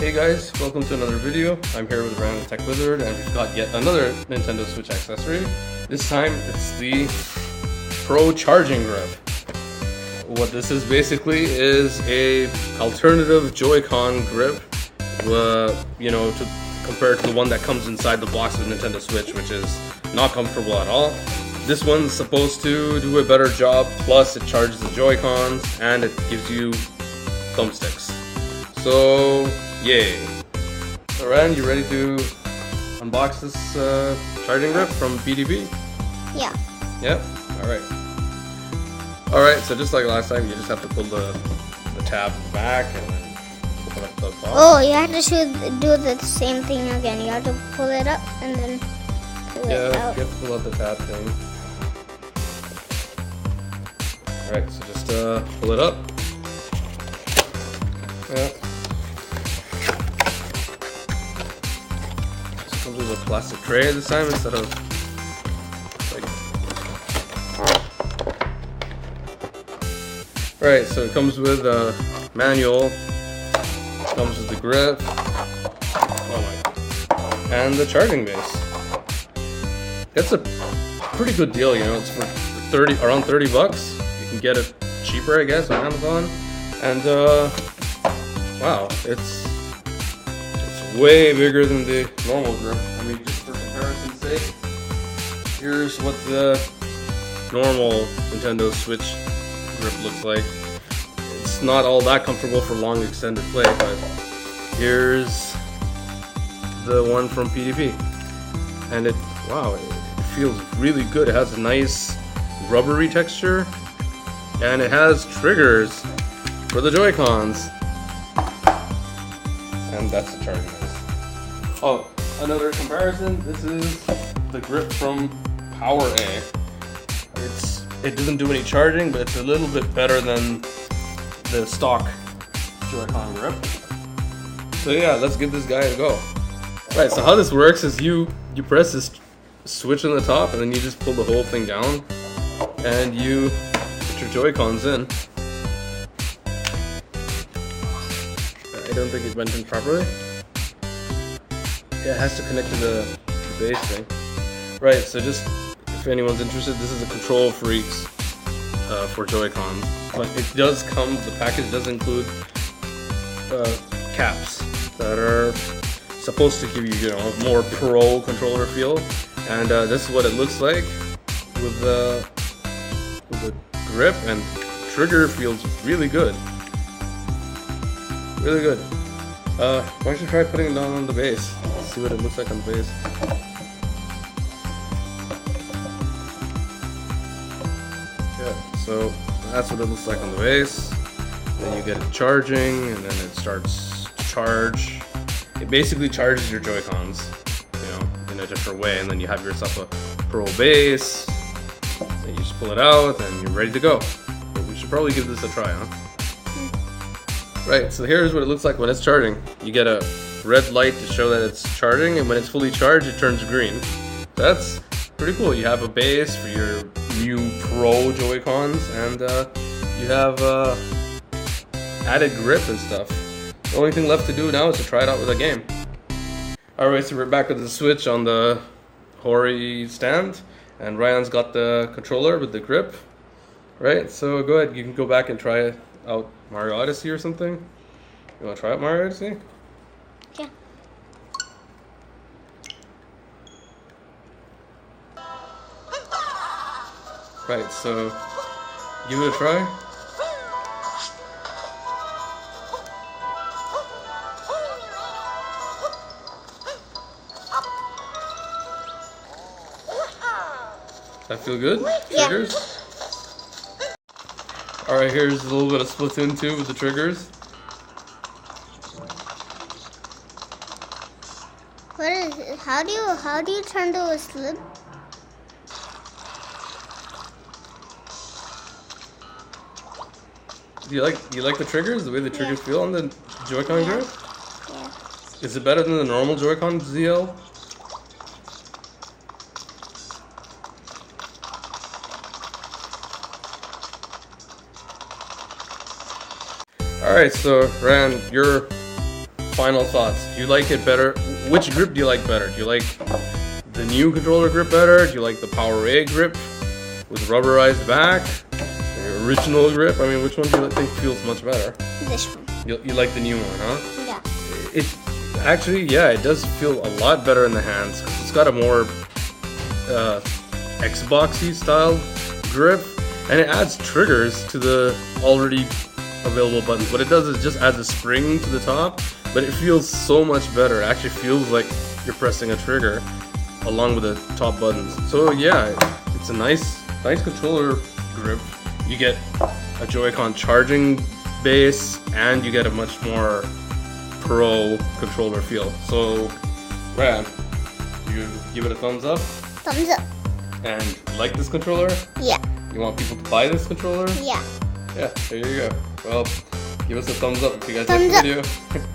Hey guys, welcome to another video. I'm here with Rayan the Techwiz, and we've got yet another Nintendo Switch accessory. This time it's the Pro Charging Grip. What this is basically is a alternative Joy-Con grip, to compare to the one that comes inside the box of Nintendo Switch, which is not comfortable at all. This one's supposed to do a better job, plus it charges the Joy-Cons and it gives you thumbsticks. So, yay. So Rayan, you ready to unbox this charging grip from PDP? Yeah. Yep? Alright. Alright, so just like last time, you just have to pull the tab back and then open up the box. Oh, you have to do the same thing again. You have to pull it up and then pull it out. Yeah, you have to pull out the tab thing. Alright, so just pull it up. Yeah. So it comes with a plastic tray this time instead of like. Alright, so it comes with a manual. Comes with the grip. Oh my. And the charging base. It's a pretty good deal, it's for around 30 bucks. You can get it cheaper, I guess, on Amazon. And wow, it's way bigger than the normal grip. I mean, just for comparison's sake, here's what the normal Nintendo Switch grip looks like. It's not all that comfortable for long extended play, but here's the one from PDP. And it feels really good. It has a nice rubbery texture, and it has triggers for the Joy-Cons. And that's the charging base. Oh, another comparison. This is the grip from Power A. It doesn't do any charging, but it's a little bit better than the stock Joy-Con grip. So yeah, let's give this guy a go. Right, so how this works is you press this switch on the top, and then you just pull the whole thing down, and you put your Joy-Cons in. I don't think it went in properly. Yeah, it has to connect to the base thing. Right, so just if anyone's interested, this is a Control Freaks for Joy-Cons. But it does come, the package does include caps that are supposed to give you, a more pro controller feel. And this is what it looks like with the grip, and trigger feels really good. Really good. Why don't you try putting it down on the base? See what it looks like on the base. Yeah, so that's what it looks like on the base. Then you get it charging, and then it starts to charge. It basically charges your Joy-Cons, in a different way, and then you have yourself a Pro base. Then you just pull it out, and you're ready to go. But we should probably give this a try, huh? Right, so here's what it looks like when it's charging. You get a red light to show that it's charging, and when it's fully charged, it turns green. That's pretty cool. You have a base for your new Pro Joy-Cons, and you have added grip and stuff. The only thing left to do now is to try it out with a game. Alright, so we're back with the Switch on the Hori stand, and Rayan's got the controller with the grip. Right, so go ahead, you can go back and try out Mario Odyssey or something. You want to try out Mario Odyssey? Yeah. Right, so give it a try. That feel good? Yeah. Triggers? Alright, here's a little bit of Splatoon 2 with the triggers. What is it? How do you turn to a slip? Do you like the triggers? The way the triggers feel on the Joy-Con grip? Yeah. Is it better than the normal Joy-Con ZL? Alright, so Rayan, you're final thoughts. Do you like it better? Which grip do you like better? Do you like the new controller grip better? Do you like the PowerA grip with rubberized back? The original grip? I mean, which one do you think feels much better? This one. You like the new one, huh? Yeah. It actually, yeah, it does feel a lot better in the hands. It's got a more Xboxy style grip, and it adds triggers to the already available buttons. What it does is just adds a spring to the top, but it feels so much better. It actually feels like you're pressing a trigger along with the top buttons. So yeah, it's a nice controller grip. You get a Joy-Con charging base, and you get a much more pro controller feel. So, Rayan, you give it a thumbs up? Thumbs up. And you like this controller? Yeah. You want people to buy this controller? Yeah. Yeah, there you go. Well, give us a thumbs up if you guys Thumbs like the up. video.